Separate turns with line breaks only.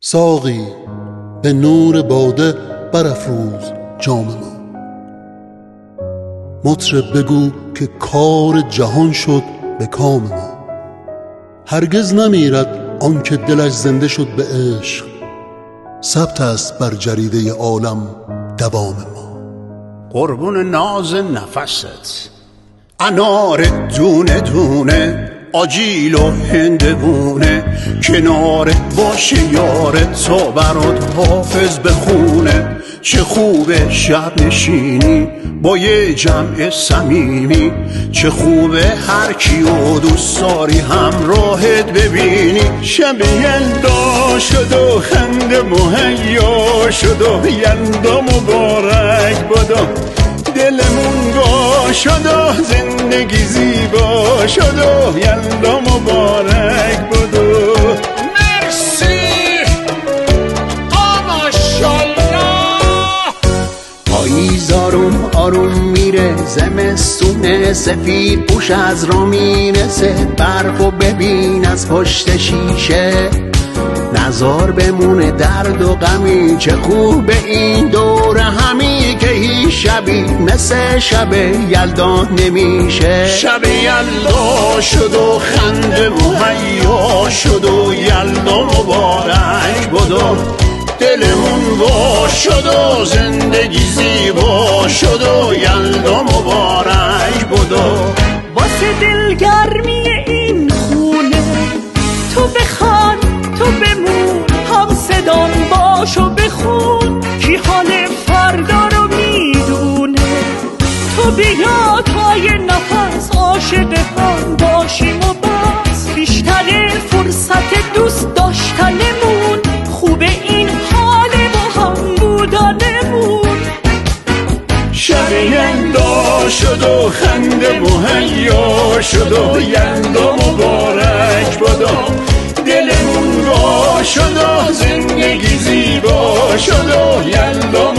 ساقی به نور باده برافروز جام ما. مطرب بگو که کار جهان شد به کام ما. هرگز نمیرد آن که دلش زنده شد به عشق، ثبت است بر جریده عالم دوام ما.
قربون ناز نفست، انار دونه دونه، آجیل و هندوونه، کنارت باشه یارت تا برات حافظ بخونه. چه خوبه شب نشینی با یه جمع صمیمی، چه خوبه هر کیو دوست داری همراهت ببینی. شب یلدا شد و خنده مهیا شد و یلدا مبارک بادا، دلمون گاه شد و زندگی زیبا شد و یلدا مبارک بودو.
مرسی ماشالله.
پاییز آروم آروم میره، زمستونه سفید پوش از را میرسه. برفو ببین از پشت شیشه، نزار بمونه درد و غمی. چه خوب این دور همی که هیچ شبی مثل شب یلدا نمیشه. شب یلدا شد و خنده مهیا شد و یلدا مبارک بودو. دلمون وا شد و زندگی زیبا شد و یلدا مبارک بودو.
واسه دلگرمی این خونه تو بخوان تو بمون، هم صدام باش و بخون کی حال فردا رو میدونه. تو بیا تا یه نفس عاشق هم باشیم و بس، بیشتر فرصت دوست داشتنمون خوبه این حال با هم بودنمون.
شب یلدا شد و خنده مهیا شد و یلدا مبارک بادا. دلمون وا شد و زندگی زیبا شد و یلدا